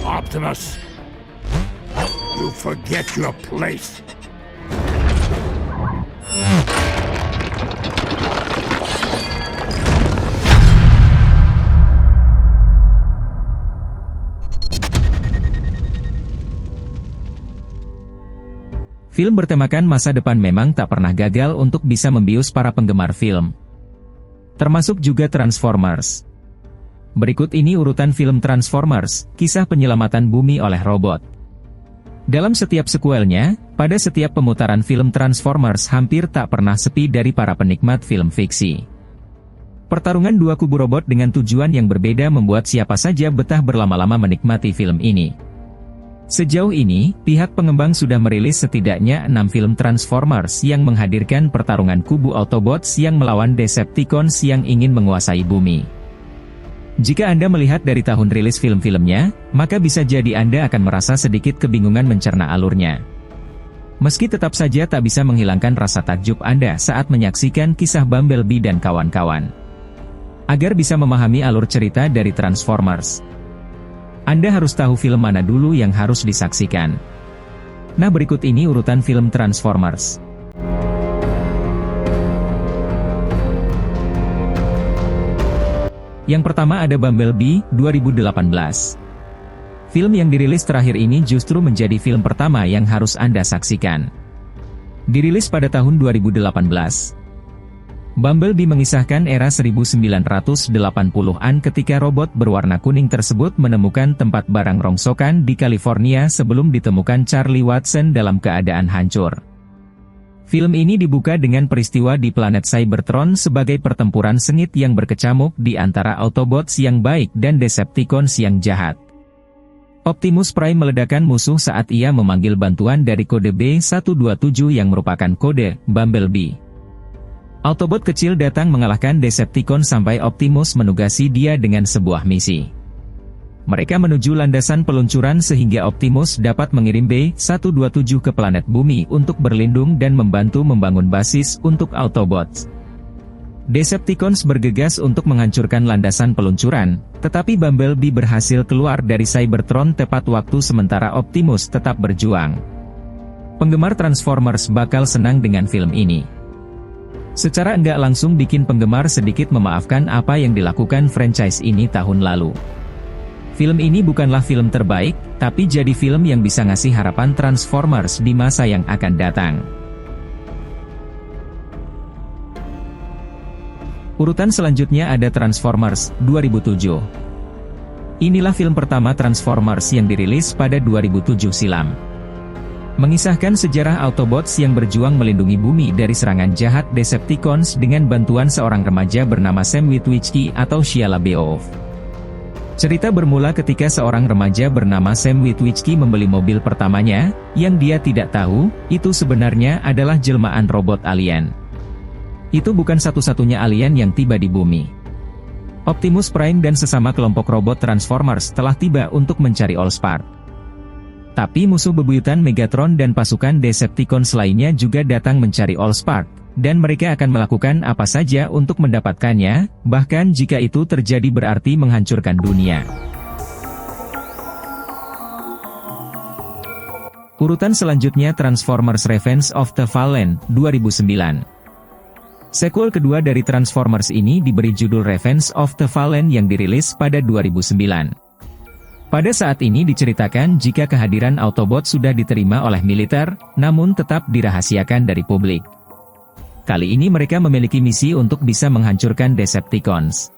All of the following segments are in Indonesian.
Optimus, you forget your place. Film bertemakan masa depan memang tak pernah gagal untuk bisa membius para penggemar film. Termasuk juga Transformers. Berikut ini urutan film Transformers, kisah penyelamatan bumi oleh robot. Dalam setiap sekuelnya, pada setiap pemutaran film Transformers hampir tak pernah sepi dari para penikmat film fiksi. Pertarungan dua kubu robot dengan tujuan yang berbeda membuat siapa saja betah berlama-lama menikmati film ini. Sejauh ini, pihak pengembang sudah merilis setidaknya 6 film Transformers yang menghadirkan pertarungan kubu Autobots yang melawan Decepticons yang ingin menguasai bumi. Jika Anda melihat dari tahun rilis film-filmnya, maka bisa jadi Anda akan merasa sedikit kebingungan mencerna alurnya. Meski tetap saja tak bisa menghilangkan rasa takjub Anda saat menyaksikan kisah Bumblebee dan kawan-kawan. Agar bisa memahami alur cerita dari Transformers, Anda harus tahu film mana dulu yang harus disaksikan. Nah, berikut ini urutan film Transformers. Yang pertama ada Bumblebee, 2018. Film yang dirilis terakhir ini justru menjadi film pertama yang harus Anda saksikan. Dirilis pada tahun 2018. Bumblebee mengisahkan era 1980-an ketika robot berwarna kuning tersebut menemukan tempat barang rongsokan di California sebelum ditemukan Charlie Watson dalam keadaan hancur. Film ini dibuka dengan peristiwa di planet Cybertron sebagai pertempuran sengit yang berkecamuk di antara Autobots yang baik dan Decepticons yang jahat. Optimus Prime meledakkan musuh saat ia memanggil bantuan dari kode B-127 yang merupakan kode Bumblebee. Autobot kecil datang mengalahkan Decepticon sampai Optimus menugasi dia dengan sebuah misi. Mereka menuju landasan peluncuran sehingga Optimus dapat mengirim B-127 ke planet bumi untuk berlindung dan membantu membangun basis untuk Autobots. Decepticons bergegas untuk menghancurkan landasan peluncuran, tetapi Bumblebee berhasil keluar dari Cybertron tepat waktu sementara Optimus tetap berjuang. Penggemar Transformers bakal senang dengan film ini. Secara enggak langsung bikin penggemar sedikit memaafkan apa yang dilakukan franchise ini tahun lalu. Film ini bukanlah film terbaik, tapi jadi film yang bisa ngasih harapan Transformers di masa yang akan datang. Urutan selanjutnya ada Transformers, 2007. Inilah film pertama Transformers yang dirilis pada 2007 silam. Mengisahkan sejarah Autobots yang berjuang melindungi bumi dari serangan jahat Decepticons dengan bantuan seorang remaja bernama Sam Witwicky atau Shia LaBeouf. Cerita bermula ketika seorang remaja bernama Sam Witwicky membeli mobil pertamanya, yang dia tidak tahu, itu sebenarnya adalah jelmaan robot alien. Itu bukan satu-satunya alien yang tiba di bumi. Optimus Prime dan sesama kelompok robot Transformers telah tiba untuk mencari Allspark. Tapi musuh bebuyutan Megatron dan pasukan Decepticons lainnya juga datang mencari Allspark, dan mereka akan melakukan apa saja untuk mendapatkannya, bahkan jika itu terjadi berarti menghancurkan dunia. Urutan selanjutnya Transformers Revenge of the Fallen, 2009. Sequel kedua dari Transformers ini diberi judul Revenge of the Fallen yang dirilis pada 2009. Pada saat ini diceritakan jika kehadiran Autobot sudah diterima oleh militer, namun tetap dirahasiakan dari publik. Kali ini mereka memiliki misi untuk bisa menghancurkan Decepticons.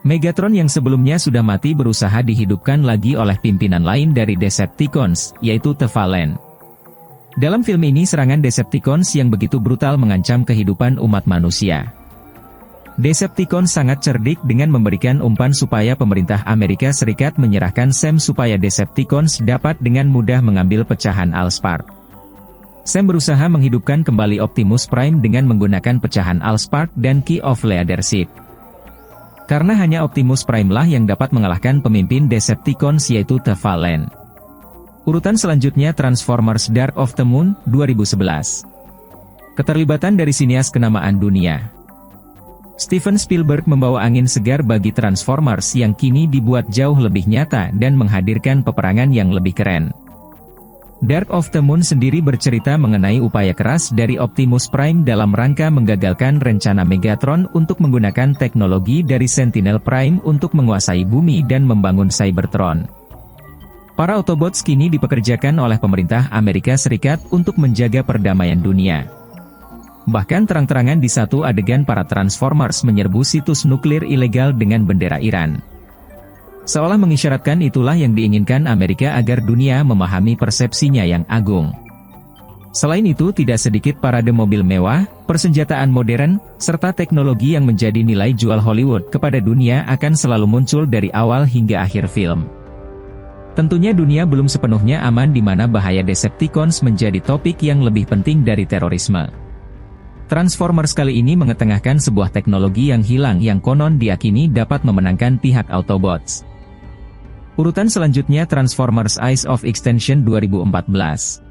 Megatron yang sebelumnya sudah mati berusaha dihidupkan lagi oleh pimpinan lain dari Decepticons, yaitu The Fallen. Dalam film ini serangan Decepticons yang begitu brutal mengancam kehidupan umat manusia. Decepticons sangat cerdik dengan memberikan umpan supaya pemerintah Amerika Serikat menyerahkan Sam supaya Decepticons dapat dengan mudah mengambil pecahan Allspark. Sam berusaha menghidupkan kembali Optimus Prime dengan menggunakan pecahan Allspark dan Key of Leadership. Karena hanya Optimus Prime lah yang dapat mengalahkan pemimpin Decepticons yaitu The Fallen. Urutan selanjutnya Transformers Dark of the Moon, 2011. Keterlibatan dari sinias kenamaan dunia. Steven Spielberg membawa angin segar bagi Transformers yang kini dibuat jauh lebih nyata dan menghadirkan peperangan yang lebih keren. Dark of the Moon sendiri bercerita mengenai upaya keras dari Optimus Prime dalam rangka menggagalkan rencana Megatron untuk menggunakan teknologi dari Sentinel Prime untuk menguasai bumi dan membangun Cybertron. Para Autobots kini dipekerjakan oleh pemerintah Amerika Serikat untuk menjaga perdamaian dunia. Bahkan terang-terangan di satu adegan para Transformers menyerbu situs nuklir ilegal dengan bendera Iran. Seolah mengisyaratkan itulah yang diinginkan Amerika agar dunia memahami persepsinya yang agung. Selain itu tidak sedikit parade mobil mewah, persenjataan modern, serta teknologi yang menjadi nilai jual Hollywood kepada dunia akan selalu muncul dari awal hingga akhir film. Tentunya dunia belum sepenuhnya aman di mana bahaya Decepticons menjadi topik yang lebih penting dari terorisme. Transformers kali ini mengetengahkan sebuah teknologi yang hilang yang konon diyakini dapat memenangkan pihak Autobots. Urutan selanjutnya Transformers Eyes of Extinction 2014.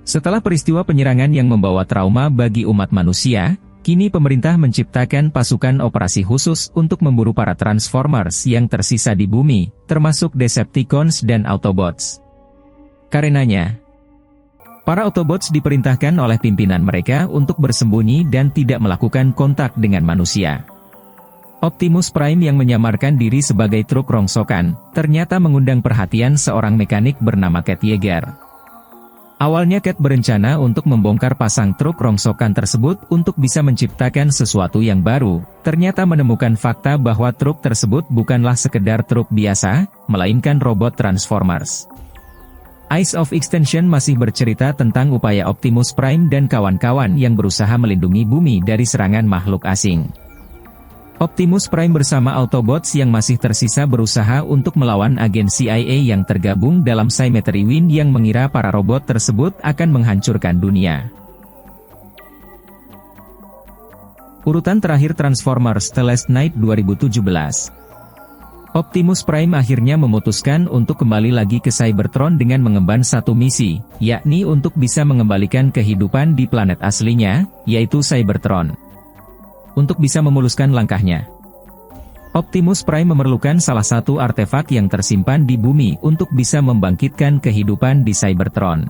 Setelah peristiwa penyerangan yang membawa trauma bagi umat manusia, kini pemerintah menciptakan pasukan operasi khusus untuk memburu para Transformers yang tersisa di bumi, termasuk Decepticons dan Autobots. Karenanya, para Autobots diperintahkan oleh pimpinan mereka untuk bersembunyi dan tidak melakukan kontak dengan manusia. Optimus Prime yang menyamarkan diri sebagai truk rongsokan, ternyata mengundang perhatian seorang mekanik bernama Cat Yeager. Awalnya Cat berencana untuk membongkar pasang truk rongsokan tersebut untuk bisa menciptakan sesuatu yang baru, ternyata menemukan fakta bahwa truk tersebut bukanlah sekedar truk biasa, melainkan robot Transformers. Eyes of Extinction masih bercerita tentang upaya Optimus Prime dan kawan-kawan yang berusaha melindungi bumi dari serangan makhluk asing. Optimus Prime bersama Autobots yang masih tersisa berusaha untuk melawan agen CIA yang tergabung dalam Symmetry Wind yang mengira para robot tersebut akan menghancurkan dunia. Urutan terakhir Transformers The Last Knight 2017. Optimus Prime akhirnya memutuskan untuk kembali lagi ke Cybertron dengan mengemban satu misi, yakni untuk bisa mengembalikan kehidupan di planet aslinya, yaitu Cybertron. Untuk bisa memuluskan langkahnya, Optimus Prime memerlukan salah satu artefak yang tersimpan di bumi untuk bisa membangkitkan kehidupan di Cybertron.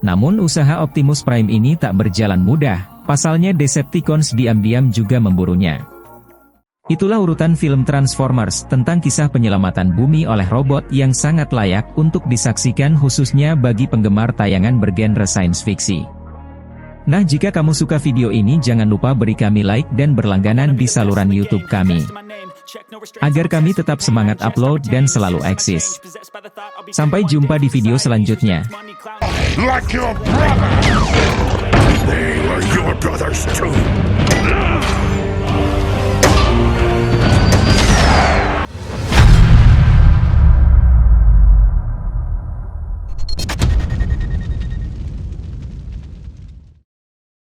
Namun usaha Optimus Prime ini tak berjalan mudah, pasalnya Decepticons diam-diam juga memburunya. Itulah urutan film Transformers tentang kisah penyelamatan bumi oleh robot yang sangat layak untuk disaksikan khususnya bagi penggemar tayangan bergenre science fiction. Nah, jika kamu suka video ini jangan lupa beri kami like dan berlangganan di saluran YouTube kami, agar kami tetap semangat upload dan selalu eksis. Sampai jumpa di video selanjutnya. Like your brother!